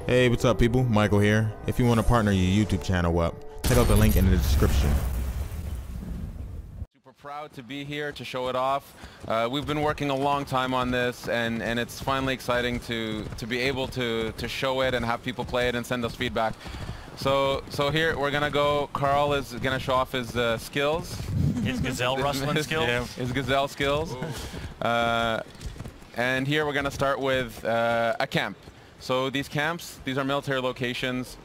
Hey, what's up, people? Michael here. If you want to partner your YouTube channel up, check out the link in the description. Super proud to be here to show it off. We've been working a long time on this, and it's finally exciting to be able to show it and have people play it and send us feedback. So here we're gonna go. Carl is gonna show off his skills. His gazelle rustling skills. Yeah, his gazelle skills. And here we're gonna start with a camp. So these camps, these are military locations.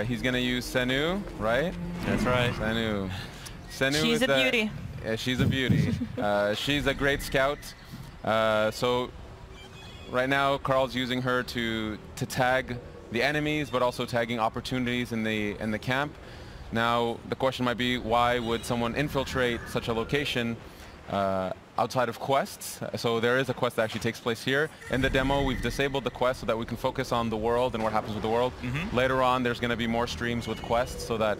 He's gonna use Senu, right? That's right. Senu. Senu She's a beauty. Yeah, she's a beauty. She's a great scout. So right now, Carl's using her to tag the enemies, but also tagging opportunities in the camp. Now, the question might be, why would someone infiltrate such a location outside of quests? So there is a quest that actually takes place here. In the demo, we've disabled the quest so that we can focus on the world and what happens with the world. Later on, there's going to be more streams with quests so that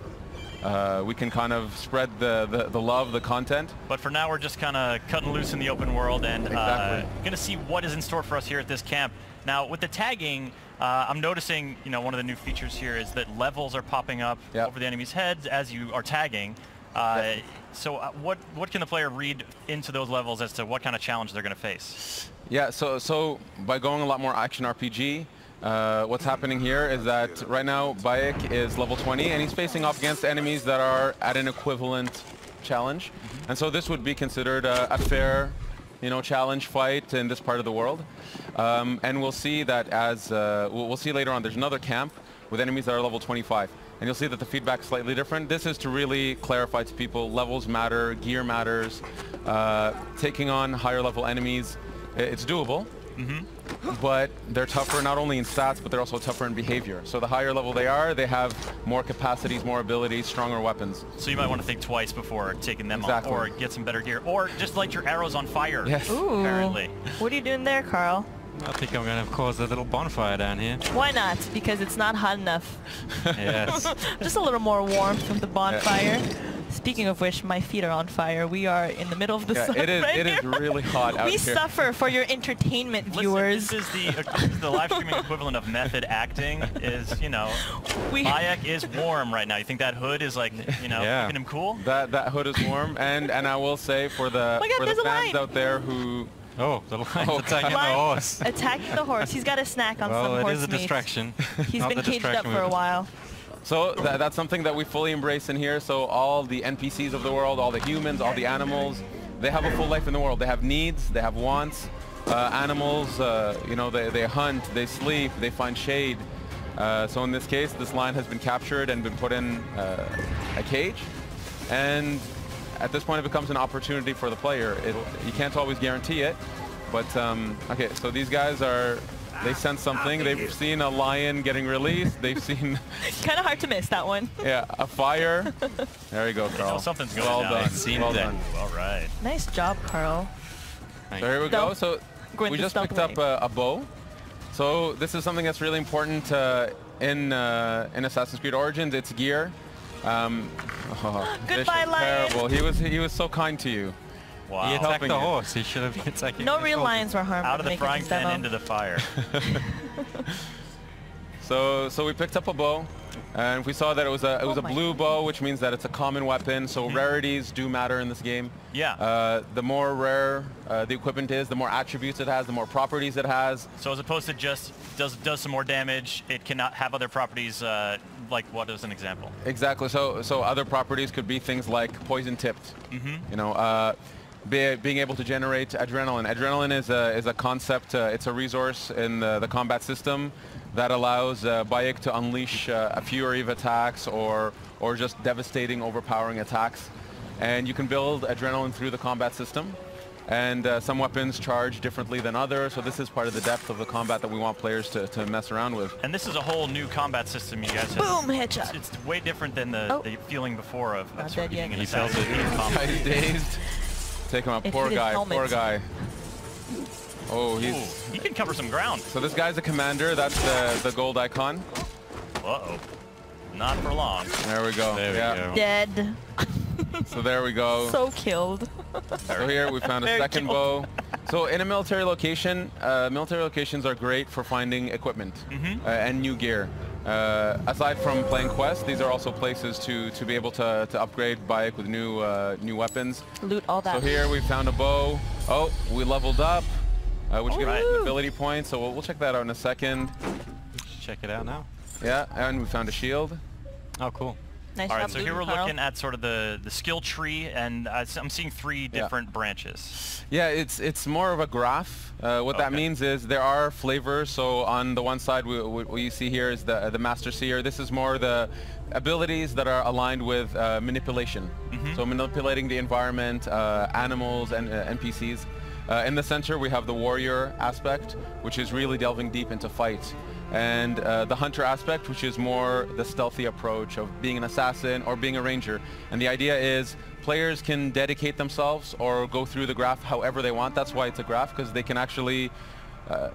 we can kind of spread the love, the content. But for now, we're just kind of cutting loose in the open world and going to see what is in store for us here at this camp. Now, with the tagging, I'm noticing, one of the new features here is that levels are popping up over the enemy's heads as you are tagging. So what can the player read into those levels as to what kind of challenge they're going to face? Yeah, so by going a lot more action RPG, what's happening here is that right now Bayek is level 20 and he's facing off against enemies that are at an equivalent challenge. And so this would be considered a fair, challenge fight in this part of the world. And we'll see that as, we'll see later on, there's another camp with enemies that are level 25. And you'll see that the feedback is slightly different. This is to really clarify to people, levels matter, gear matters. Taking on higher level enemies, it's doable. But they're tougher not only in stats, but they're also tougher in behavior. So the higher level they are, they have more capacities, more abilities, stronger weapons. So you might want to think twice before taking them on, or get some better gear, or just light your arrows on fire. Yes. Ooh. Apparently. What are you doing there, Carl? I think I'm going to cause a little bonfire down here. Why not? Because it's not hot enough. Yes. Just a little more warmth from the bonfire. Speaking of which, my feet are on fire. We are in the middle of the sun. It is really hot out we here. suffer for your entertainment, viewers. Listen, this is the live streaming equivalent of method acting. Is Bayek is warm right now. You think that hood is like keeping him cool? That hood is warm, and I will say for the fans out there who. Oh, the lion's attacking the horse. Attacking the horse. He's got a snack on some horse meat. Well, it is a distraction. He's been caged up for a while. So that's something that we fully embrace in here. So all the NPCs of the world, all the humans, all the animals, they have a full life in the world. They have needs, they have wants. Animals, they hunt, they sleep, they find shade. So in this case, this lion has been captured and been put in a cage. And at this point, it becomes an opportunity for the player. You can't always guarantee it, but okay. So these guys they sense something. They've seen a lion getting released. They've seen. Kind of hard to miss that one. Yeah, a fire. There you go, Carl. Something's going well down. done. Well done. All right. Nice job, Carl. So here we go. So we just picked up a bow. So this is something that's really important in Assassin's Creed Origins. It's gear. Goodbye, lion. Terrible. He was so kind to you. Wow. He attacked the horse. He should have been attacking. No real lions were harmed. Out of the frying pan into the fire. So we picked up a bow, and we saw that it was a blue bow, which means that it's a common weapon. So rarities do matter in this game. Yeah. The more rare the equipment is, the more attributes it has, the more properties it has. So as opposed to just does some more damage, it cannot have other properties. Like what is an example? Exactly. So other properties could be things like poison tipped. Being able to generate adrenaline. Adrenaline is a concept. It's a resource in the combat system that allows Bayek to unleash a fury of attacks or just devastating, overpowering attacks. And you can build adrenaline through the combat system. And some weapons charge differently than others, so this is part of the depth of the combat that we want players to mess around with. And this is a whole new combat system you guys have. Boom, headshot. It's way different than the feeling before of dead yet. being an Assassin's Creed combat. He's dazed. Take him out. Poor guy. Oh, he can cover some ground. So this guy's a commander. That's the gold icon. Uh-oh. Not for long. There we go. There we go. Dead. So there we go. So killed. So here we found a second bow. So in a military location, military locations are great for finding equipment and new gear. Aside from playing quests, these are also places to be able to upgrade Bayek with new weapons. Loot all that. So here we found a bow. Oh, we leveled up, which gives us an ability point. So we'll check that out in a second. Check it out now. Yeah, and we found a shield. Oh, cool. Nice All right, job, so here we're Carl. looking at sort of the skill tree, and I'm seeing 3 different branches. Yeah, it's more of a graph. What that means is there are flavors. So on the one side, what you see here is the Master Seer. This is more the abilities that are aligned with manipulation. So manipulating the environment, animals, and NPCs. In the center, we have the warrior aspect, which is really delving deep into fight. And the hunter aspect, which is more the stealthy approach of being an assassin or being a ranger. And the idea is players can dedicate themselves or go through the graph however they want. That's why it's a graph, because they can actually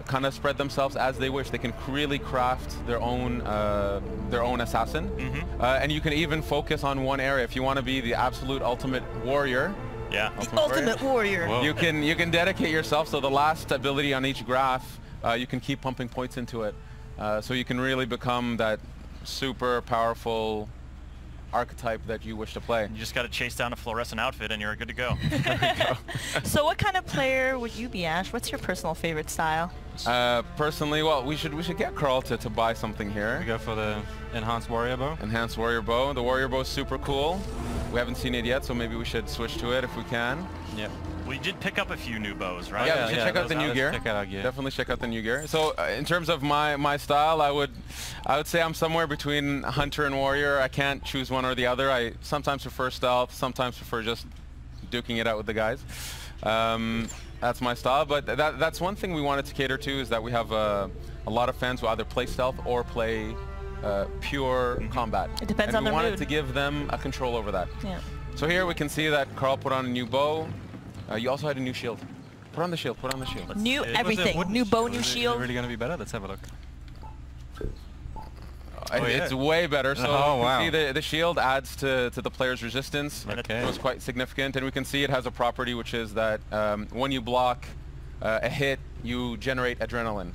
kind of spread themselves as they wish. They can really craft their own assassin. And you can even focus on one area. If you want to be the absolute ultimate warrior, Ultimate warrior. Whoa. you can dedicate yourself. So the last ability on each graph, you can keep pumping points into it. So you can really become that super powerful archetype that you wish to play. You just got to chase down a fluorescent outfit, and you're good to go. So what kind of player would you be, Ash? What's your personal favorite style? Personally, well, we should get Carl to buy something here. We go for the enhanced warrior bow. Enhanced warrior bow. The warrior bow is super cool. We haven't seen it yet, so maybe we should switch to it if we can. Yep. We did pick up a few new bows, right? Yeah, we should check out the new gear. Check out our gear. Definitely check out the new gear. So in terms of my style, I would say I'm somewhere between hunter and warrior. I can't choose one or the other. I sometimes prefer stealth, sometimes prefer just duking it out with the guys. That's my style, but that's one thing we wanted to cater to, is that we have a lot of fans who either play stealth or play pure combat. It depends on their their mood. We wanted mood. to give them a control over that. Yeah. So here we can see that Carl put on a new bow. You also had a new shield. Put on the shield, put on the shield. New Was it everything. wooden New bow, shield? new Is it shield. really going to be better? Let's have a look. It's way better. So Oh, you wow. can see the shield adds to the player's resistance. Okay. It was quite significant. And we can see it has a property, which is that when you block a hit, you generate adrenaline.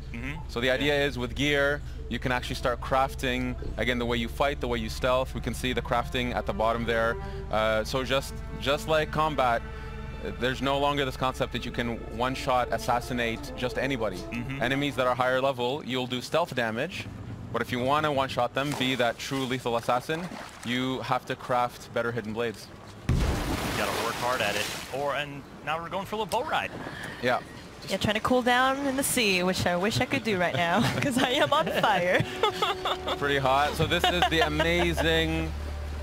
So the idea is with gear, you can actually start crafting, again, the way you fight, the way you stealth. We can see the crafting at the bottom there. So just like combat, there's no longer this concept that you can one-shot assassinate just anybody. Enemies that are higher level, you'll do stealth damage, but if you want to one-shot them, be that true lethal assassin, you have to craft better hidden blades. You got to work hard at it. And now we're going for a little boat ride. Yeah. Yeah, trying to cool down in the sea, which I wish I could do right now, because I am on fire. Pretty hot. So this is the amazing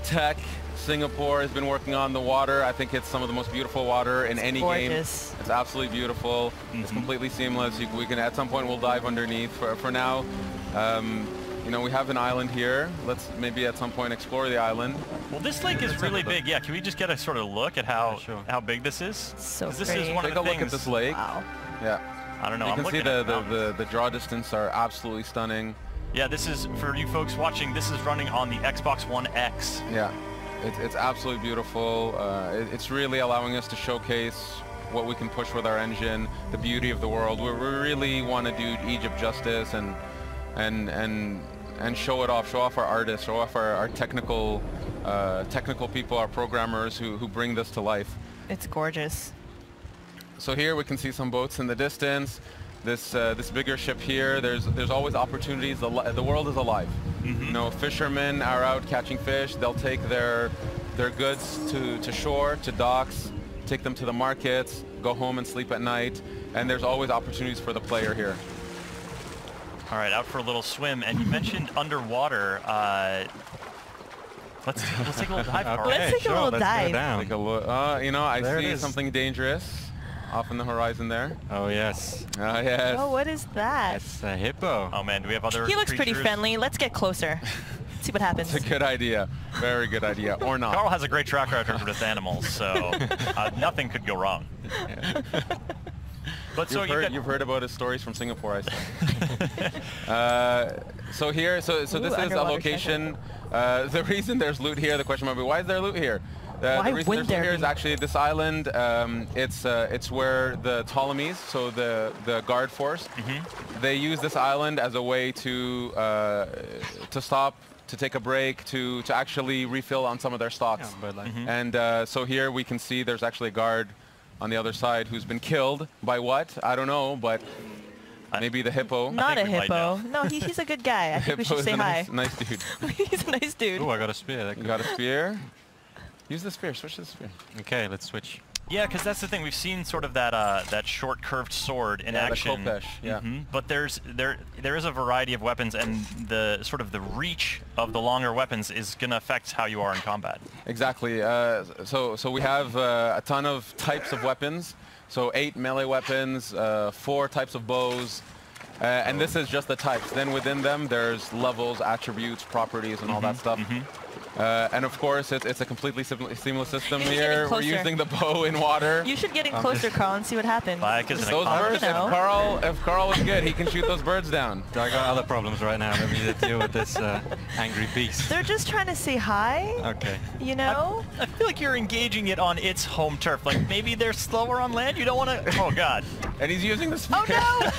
tech Singapore has been working on. The water, I think it's some of the most beautiful water in any game. Gorgeous. It's absolutely beautiful. It's completely seamless. We can, at some point, we'll dive underneath. For now, you know, we have an island here. Let's maybe at some point explore the island. Well, this lake is really big. Yeah, can we just get a sort of look at how big this is? So 'Cause this pretty. is one Take of a the look at things. this lake. Wow. Yeah. I don't know. You I'm can see looking at the draw distance are absolutely stunning. Yeah, this is, for you folks watching, this is running on the Xbox One X. Yeah, it's absolutely beautiful. It's really allowing us to showcase what we can push with our engine, the beauty of the world. We really want to do Egypt justice and show it off, show off our artists, show off our technical people, our programmers who bring this to life. It's gorgeous. So here we can see some boats in the distance. This bigger ship here. There's always opportunities. The world is alive. You know, fishermen are out catching fish. They'll take their goods to shore, to docks, take them to the markets, go home and sleep at night. And there's always opportunities for the player here. All right, out for a little swim. And you mentioned underwater. Let's take a little dive. Carl. Let's take a little dive. Go down. Take a look. You know, I There it see is. something dangerous off in the horizon there. Oh, yes. Yes. Oh, what is that? That's a hippo. Oh man, do we have other He looks pretty creatures? friendly. Let's get closer. See what happens. It's a good idea. Very good idea. Or not. Carl has a great track record with animals, so nothing could go wrong. But so You've heard about his stories from Singapore, I see. So here, so this is a underwater location. The reason there's loot here, the question might be, why is there loot here? Why the reason wouldn't there's one there here is be? actually this island. It's where the Ptolemies, so the guard force, they use this island as a way to stop, to take a break, to actually refill on some of their stocks. And so here we can see there's actually a guard on the other side who's been killed by what? I don't know, but maybe the hippo. Not a hippo. No, he's a good guy. I think we should say hi. Nice dude. He's a nice dude. Oh, I got a spear. You got a spear? Use the spear. Switch to the spear. Okay, let's switch. Yeah, because that's the thing. We've seen sort of that that short curved sword in action. The Kopesh, yeah. But there is a variety of weapons, and the sort of the reach of the longer weapons is going to affect how you are in combat. Exactly. So we have a ton of types of weapons. So 8 melee weapons, 4 types of bows, and this is just the types. Then within them, there's levels, attributes, properties, and all that stuff. And of course, it's a completely seamless system here. We're using the bow in water. You should get in closer, Carl, and see what happens. Those birds, if Carl was good, he can shoot those birds down. I got other problems right now. Let me deal with this angry beast. They're just trying to say hi. Okay. You know? I feel like you're engaging it on its home turf. Like maybe they're slower on land. You don't want to. Oh God. And he's using the spear. Oh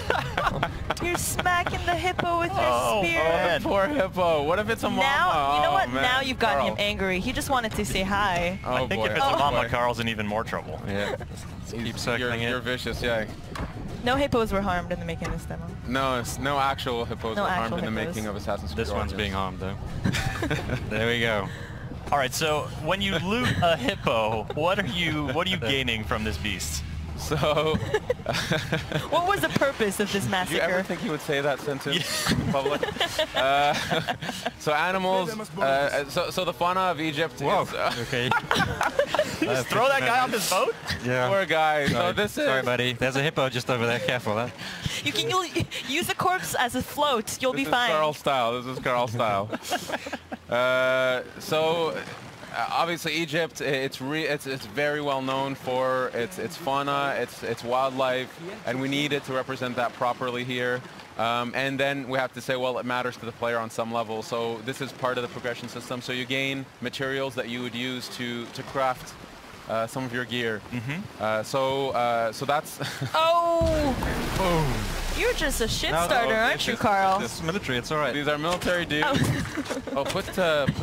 no! You're smacking the hippo with your spear. Oh, the poor hippo. What if it's a mama? Now, you know what? Man. Now you've gotten him angry. He just wanted to say hi. I think if it's a mama, Carl's in even more trouble. Yeah. Keep circling it. You're vicious, yeah. No hippos were harmed in the making of this demo. No, no actual hippos were harmed in the hippos. making of Assassin's Creed. This one's being harmed, though. There we go. All right, so when you loot a hippo, what are you gaining from this beast? So, what was the purpose of this massacre? Do you ever think he would say that sentence in public? So animals. So the fauna of Egypt. Whoa. Is, Okay. Just throw that guy off his boat? Yeah. Poor guy. Sorry. So this is. Sorry, buddy. There's a hippo just over there. Careful, huh? You can use the corpse as a float. You'll be fine. Carl style. This is Carl style. Obviously Egypt, it's very well known for its fauna, its wildlife, and we need it to represent that properly here. And then we have to say, well, it matters to the player on some level. So this is part of the progression system. So you gain materials that you would use to craft some of your gear. So that's. Oh! Boom. You're just a shit starter, aren't you, Carl? It's military. It's all right. These are military dudes. Put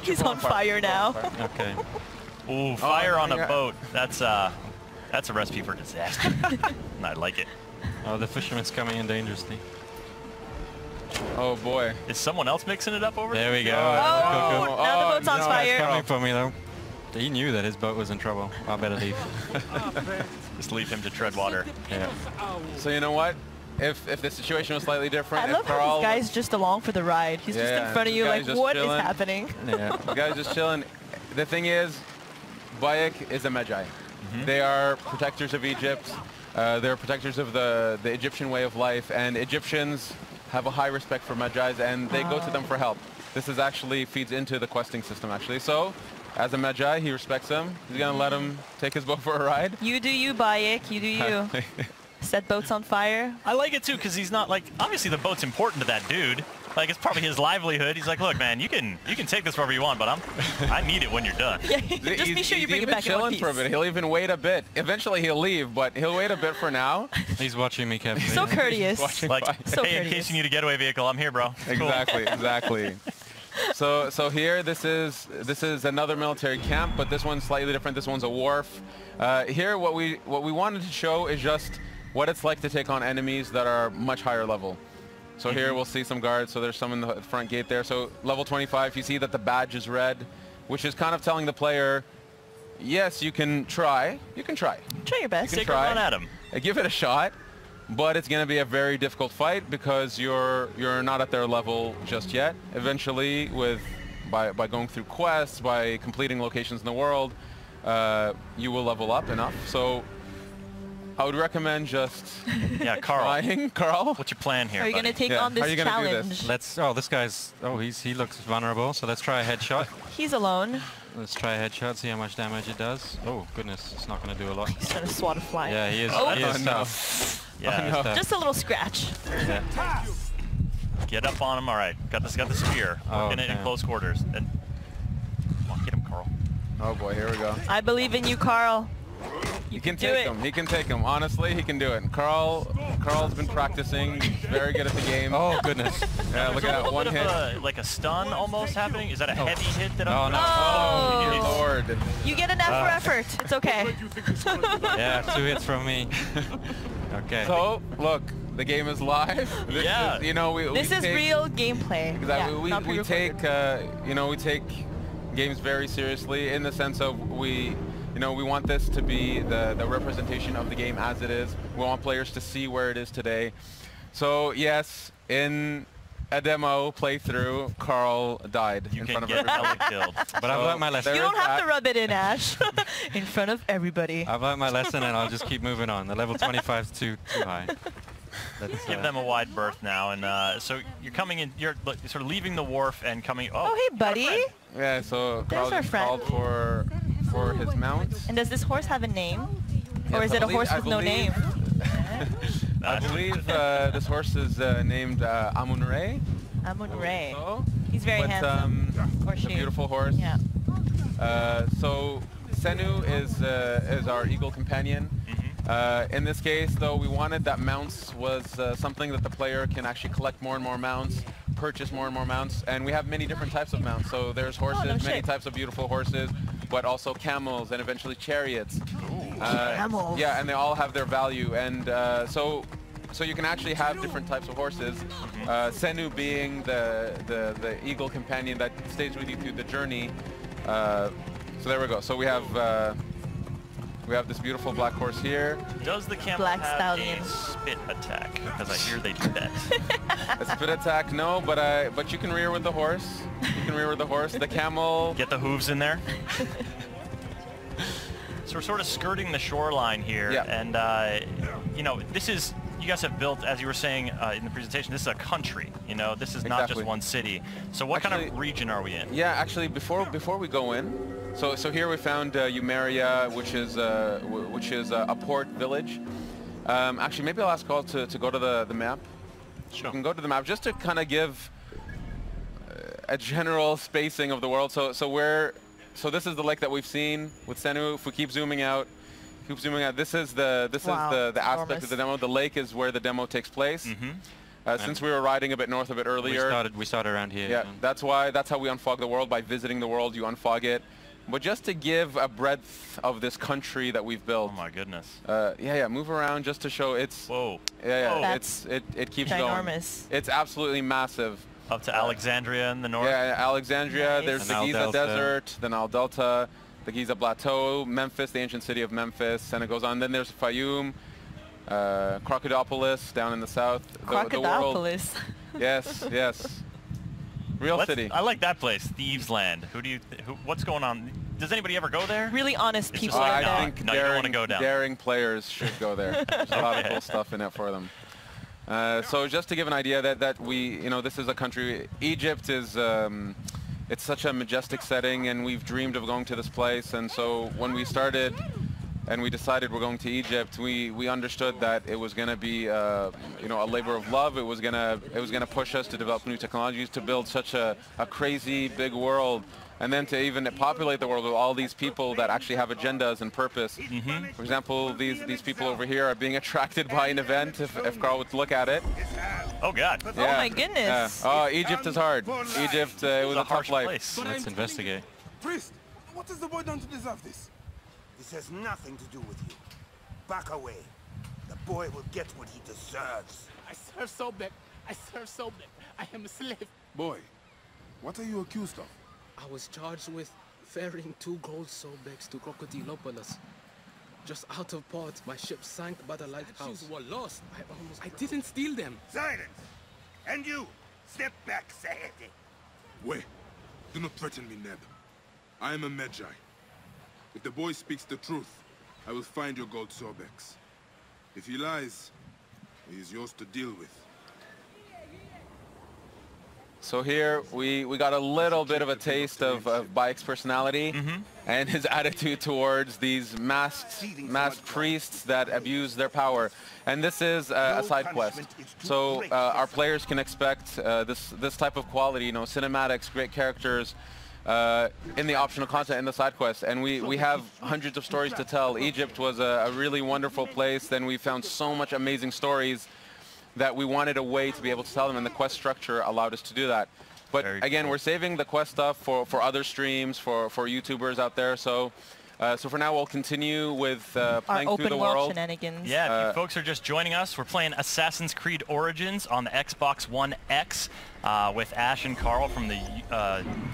He's on fire now. Okay. Ooh, fire on a boat. That's a recipe for disaster. And I like it. Oh, the fisherman's coming in dangerously. Oh boy. Is someone else mixing it up over there? There we go. Oh, now the boat's on fire. He's coming for me, though. He knew that his boat was in trouble. I better leave. Just leave him to tread water. Yeah. So you know what? If the situation was slightly different, I love Carl, how this guy's just along for the ride. He's just in front of you like, what is happening? Yeah. The guy's just chilling. The thing is, Bayek is a Magi. They are protectors of Egypt. They're protectors of the Egyptian way of life, and Egyptians have a high respect for Magi's, and they go to them for help. This is actually feeds into the questing system, actually. So, as a Magi, he respects them. He's gonna let him take his boat for a ride. You do you, Bayek. You do you. Set boats on fire. I like it too, because he's not like, obviously the boat's important to that dude. Like, it's probably his livelihood. He's like, look, man, you can take this wherever you want, but I need it when you're done. Yeah, just be sure you bring it back in one piece. For a bit. He'll even wait a bit. Eventually he'll leave, but he'll wait a bit for now. He's watching me carefully. So courteous. Like, so hey, courteous. in case you need a getaway vehicle, I'm here, bro. Exactly, exactly. So here, this is another military camp, but this one's slightly different. This one's a wharf. Here, what we wanted to show is just what it's like to take on enemies that are much higher level. So here we'll see some guards. So there's some in the front gate there. So level 25, you see that the badge is red, which is kind of telling the player, yes, you can try. You can try. Try your best. Take a run at him. Give it a shot, but it's going to be a very difficult fight because you're not at their level just yet. Eventually, by going through quests, by completing locations in the world, you will level up enough. So I would recommend just trying. Carl, what's your plan here? Are you going to take on this challenge? Let's. Oh, this guy's. Oh, he looks vulnerable. So let's try a headshot. He's alone. Let's try a headshot. See how much damage it does. Oh goodness, it's not going to do a lot. He's trying to swat a fly. Yeah, he is. Oh, he is tough. Yeah, no. Tough. Just a little scratch. Yeah. Get up on him. All right, got the spear. Oh, Working it in close quarters. And come on, get him, Carl. Oh boy, here we go. I believe in you, Carl. He can take him. He can take him. Honestly, he can do it. Carl's been practicing. He's very good at the game. Oh goodness. Yeah, look at that one hit. Like a stun almost happening. Is that a heavy hit that I'm? Oh, no. Lord. You get an F for effort. It's okay. Yeah, 2 hits from me. Okay. So look, the game is live. This is, you know, this is real gameplay. Exactly. Yeah, we take you know, we take games very seriously in the sense of we want this to be the representation of the game as it is. We want players to see where it is today. So yes, in a demo playthrough, Carl died in front of everybody. Killed. But I've learned my lesson. You don't have to rub it in, Ash. In front of everybody. I've learned my lesson, and I'll just keep moving on. The level 25 is too high. Let's give them a wide berth now, and so you're coming in. You're sort of leaving the wharf and coming. Oh, hey, buddy. Yeah. So Carl just called for his mount. And does this horse have a name, or is it a horse with no name? I believe this horse is named Amun-Re. Amun-Re. So, he's very handsome. Or she. A beautiful horse. Yeah. So Senu is our eagle companion. In this case, though, we wanted that mounts was something that the player can actually collect more and more mounts, purchase more and more mounts, and we have many different types of mounts. So there's horses, many types of beautiful horses, but also camels and eventually chariots. Camels. Yeah, and they all have their value, and so you can actually have different types of horses. Senu being the eagle companion that stays with you through the journey. So there we go. So we have this beautiful black horse here. Does the camel have a spit attack? Because I hear they do that. A spit attack, no, but you can rear with the horse. You can rear with the horse. The camel. Get the hooves in there. So we're sort of skirting the shoreline here, and you know, this is. You guys have built, as you were saying in the presentation, this is a country. You know, this is not just one city. So what kind of region are we in? Yeah, actually, before we go in, so here we found Eumeria, which is a port village. Actually, maybe I'll ask Carl to go to the map. Sure. You can go to the map just to kind of give a general spacing of the world. So this is the lake that we've seen with Senu. If we keep zooming out. This is the aspect of the demo. The lake is where the demo takes place. Since we were riding a bit north of it earlier, we started around here. Yeah, that's how we unfog the world, by visiting the world. You unfog it, but just to give a breadth of this country that we've built. Oh my goodness. Yeah. Move around just to show it's. Whoa. Yeah. It keeps ginormous. going. It's absolutely massive. Up to Alexandria in the north. Yeah, Alexandria. Nice. There's the Giza Desert, the Nile Delta, the Giza Plateau, Memphis, the ancient city of Memphis, and it goes on. Then there's Fayum, Crocodilopolis down in the south. Crocodilopolis. Yes. Real city. I like that place, Thieves Land. What's going on? Does anybody ever go there? Really honest people are there. I think no, you don't want to go down. Daring players should go there. There's a lot of cool stuff in it for them. So just to give an idea that this is a country. Egypt is. It's such a majestic setting, and we've dreamed of going to this place. And so when we started and we decided we're going to Egypt, we understood that it was going to be a labor of love. It was going to push us to develop new technologies, to build such a crazy big world, and then to even populate the world with all these people that actually have agendas and purpose. For example, these people over here are being attracted by an event, if Carl would look at it. Oh God. Yeah. Oh my goodness. Oh, Egypt is hard. Egypt, it was a tough life. Place. Let's investigate. Priest, what has the boy done to deserve this? This has nothing to do with you. Back away. The boy will get what he deserves. I serve Sobek. I am a slave. Boy, what are you accused of? I was charged with ferrying 2 gold Sobeks to Crocodilopolis. Just out of port, my ship sank by the lighthouse. Shoes were lost. I didn't steal them. Silence! And you, step back, Saedi. Wait, do not threaten me, Neb. I am a Magi. If the boy speaks the truth, I will find your gold Sobeks. If he lies, he is yours to deal with. So here we got a little bit of a taste of Bayek's personality and his attitude towards these masked priests that abuse their power. And this is a side quest. So our players can expect this type of quality, cinematics, great characters, in the optional content, in the side quests. And we have hundreds of stories to tell. Egypt was a really wonderful place. Then we found so much amazing stories that we wanted a way to be able to tell them, and the quest structure allowed us to do that. But again, we're saving the quest stuff for other streams, for YouTubers out there. So so for now, we'll continue with playing through the world. Shenanigans. Yeah, if you folks are just joining us, we're playing Assassin's Creed Origins on the Xbox One X with Ash and Carl from the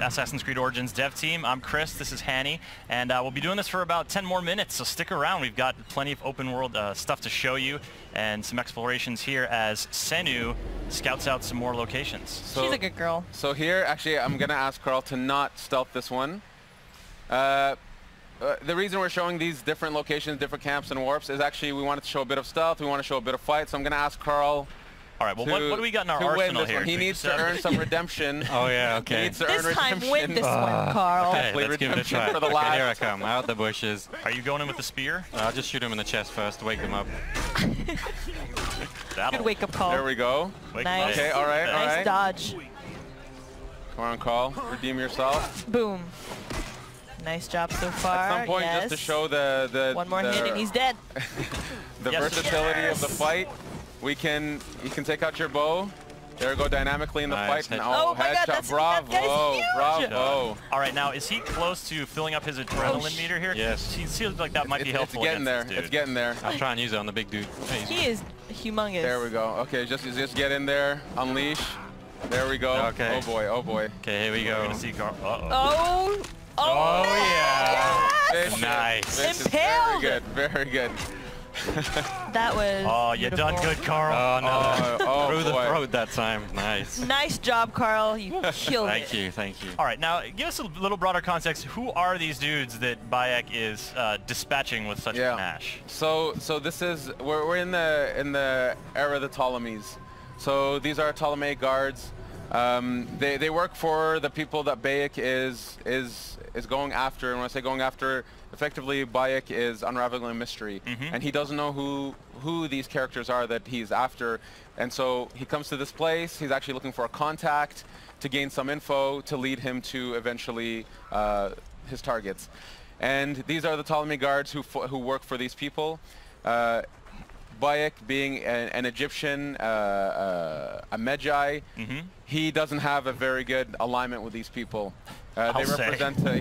Assassin's Creed Origins dev team. I'm Chris, this is Hanny, and we'll be doing this for about 10 more minutes, so stick around. We've got plenty of open world stuff to show you and some explorations here as Senu scouts out some more locations. So, she's a good girl. So here, actually, I'm going to ask Carl to not stealth this one. The reason we're showing these different locations, different camps and warps is actually we wanted to show a bit of stealth, we want to show a bit of fight, so I'm going to ask Carl. All right, well, what do we got in our arsenal here? He needs to earn some redemption. Oh, yeah, okay. He needs to earn redemption. This time, win this one, Carl. Okay, let's give it a try. For the Okay, here I come, out the bushes. Are you going in with the spear? I'll just shoot him in the chest first, wake him up. Good wake-up call. There we go. Nice. Okay, all right, all right. Nice dodge. Come on, Carl. Redeem yourself. Boom. Nice job so far. At some point, yes. just to show the one more hit and he's dead. The versatility of the fight. You can take out your bow. There we go, dynamically in the fight. And, oh my God, that's, bravo, bravo. All right, now is he close to filling up his adrenaline meter here? Yes. It seems like that might be helpful. It's getting there. It's getting there. I'll try and use it on the big dude. He is humongous. There we go. Okay, just get in there, unleash. There we go. Okay. Oh boy, oh boy. Okay, here we go. We're gonna see Carl. Oh. Oh, yeah. Yes! Nice. Impaled. Very good, very good. That was Oh, you beautiful. done good, Carl. Oh, no. Through the boy. throat that time. Nice. Nice job, Carl. You killed Thank it. you, thank you. All right, now give us a little broader context. Who are these dudes that Bayek is dispatching with such panache? So this is we're in the era of the Ptolemies. So these are Ptolemaic guards. They work for the people that Bayek is going after, and when I say going after, effectively Bayek is unraveling a mystery, and he doesn't know who these characters are that he's after, and so he comes to this place. He's actually looking for a contact to gain some info to lead him to eventually his targets, and these are the Ptolemy guards who work for these people. Bayek being an Egyptian, a Medjay, he doesn't have a very good alignment with these people. They represent, they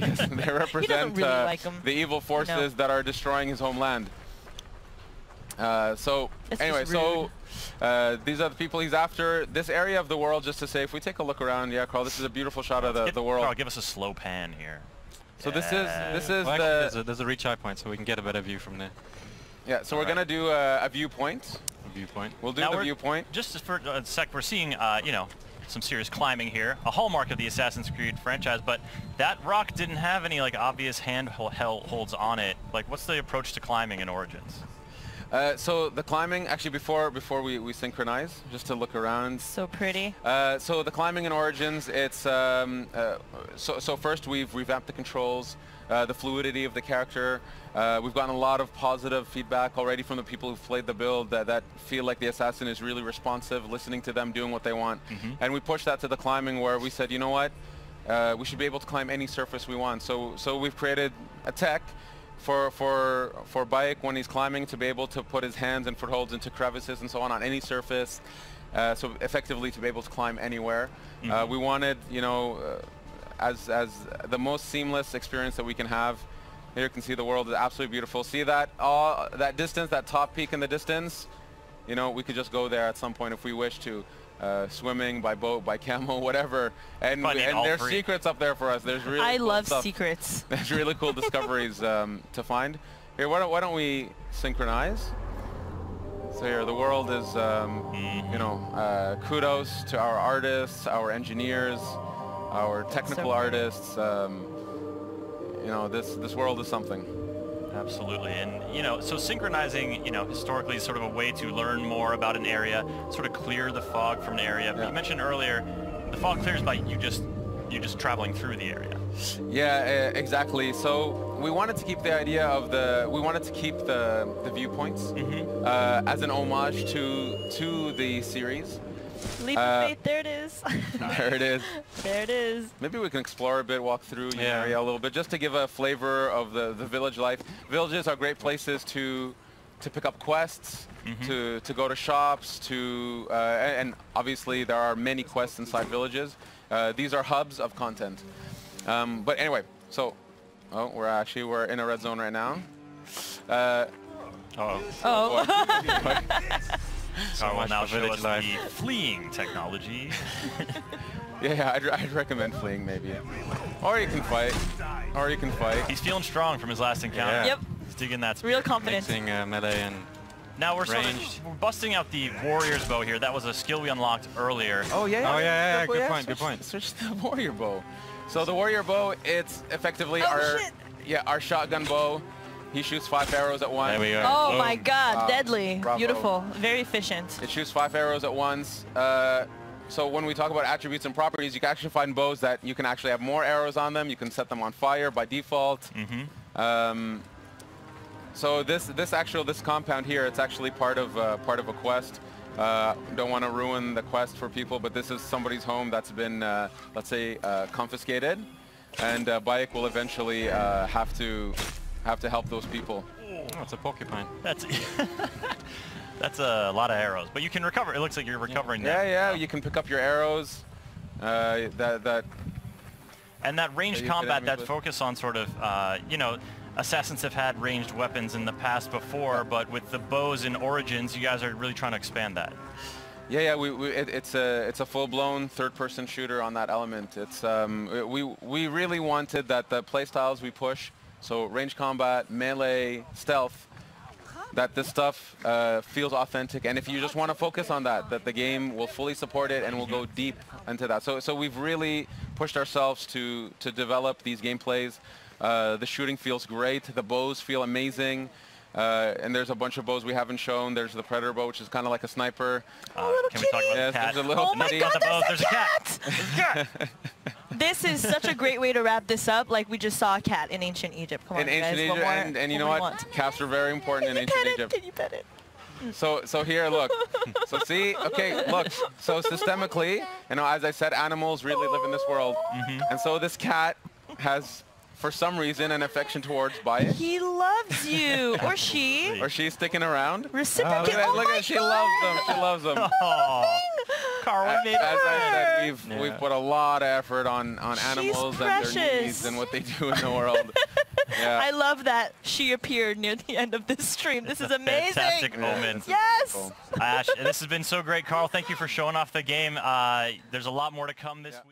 represent really the evil forces that are destroying his homeland. So anyway, so these are the people he's after. This area of the world, just to say, if we take a look around, yeah, Carl, this is a beautiful shot of the world. Carl, give us a slow pan here. So this is Well, actually, there's a reach high point, so we can get a better view from there. Yeah, so we're gonna do a viewpoint. We'll do the viewpoint. Just for a sec, we're seeing, you know, some serious climbing here, a hallmark of the Assassin's Creed franchise, but that rock didn't have any like obvious handholds on it. Like, what's the approach to climbing in Origins? So the climbing, actually before we synchronize, just to look around. So pretty. So the climbing in Origins, it's so first we've revamped the controls, the fluidity of the character. We've gotten a lot of positive feedback already from the people who've played the build that feel like the assassin is really responsive, listening to them, doing what they want. And we pushed that to the climbing, where we said, you know what, we should be able to climb any surface we want. So we've created a tech for Bayek when he's climbing to be able to put his hands and footholds into crevices and so on any surface. So effectively to be able to climb anywhere. We wanted, you know, as the most seamless experience that we can have. Here you can see the world is absolutely beautiful. See that that distance, that top peak in the distance? You know, we could just go there at some point if we wish to. Swimming, by boat, by camel, whatever. And there's secrets up there for us. There's really I cool love stuff. secrets. There's really cool discoveries to find. Here, why don't we synchronize? So here, the world is, you know, kudos to our artists, our engineers, our technical artists. You know, this world is something. Absolutely, and you know, so synchronizing, you know, historically is sort of a way to learn more about an area, sort of clear the fog from an area. But you mentioned earlier, the fog clears by you just traveling through the area. Yeah, exactly. So we wanted to keep the idea of the viewpoints as an homage to the series. Leap of faith, there it is. There it is. There it is. Maybe we can explore a bit, walk through your area a little bit, just to give a flavor of the village life. Villages are great places to pick up quests, to go to shops, and obviously there are many quests inside villages. These are hubs of content. But anyway, so we're in a red zone right now. Carl will now show us the fleeing technology. Yeah, I'd recommend fleeing maybe. Or you can fight. He's feeling strong from his last encounter. Yeah. Yep. He's digging that. Real confidence. Mixing melee and Now we're ranged. we're busting out the warrior's bow here. That was a skill we unlocked earlier. Oh yeah. Good point. Switch to the warrior bow. So the warrior bow, it's effectively our shotgun bow. He shoots 5 arrows at once. There we go. Oh Boom. my God, deadly. Bravo. Beautiful. Very efficient. It shoots 5 arrows at once. So when we talk about attributes and properties, you can actually find bows that you can actually have more arrows on them. You can set them on fire by default. So this compound here, it's actually part of a quest. Don't want to ruin the quest for people, but this is somebody's home that's been, let's say, confiscated, and Bayek will eventually have to help those people. Oh, it's a porcupine. That's that's a lot of arrows, but you can recover. It looks like you're recovering now. Yeah, you can pick up your arrows. And that ranged combat, that focus on sort of, you know, assassins have had ranged weapons in the past before, but with the bows in Origins, you guys are really trying to expand that. Yeah, it's a full-blown third-person shooter on that element. It's we really wanted that the playstyles we push, so range combat, melee, stealth, that this stuff feels authentic, and if you just want to focus on that the game will fully support it and will go deep into that. So we've really pushed ourselves to develop these gameplays. The shooting feels great. The bows feel amazing. And there's a bunch of bows we haven't shown. There's the Predator bow, which is kind of like a sniper. Can we talk about the cat? There's a little Oh my kitty. God, There's a cat! There's a cat! This is such a great way to wrap this up. Like we just saw a cat in ancient Egypt. Come on, In ancient guys. Egypt, and you know what? Cats are very important in ancient Egypt. Can you pet it? So here, look. So see, okay, look. So systemically, you know, as I said, animals really live in this world, and so this cat has, for some reason, an affection towards Bayek. He loves you, or she. Or she's sticking around. Reciprocate. Look at she loves them. She loves them. Carl, we made As I her. said, we've put a lot of effort on animals and their needs and what they do in the world. Yeah. I love that she appeared near the end of this stream. This is amazing. Fantastic omen. Yes. Ash, this has been so great, Carl. Thank you for showing off the game. There's a lot more to come this week.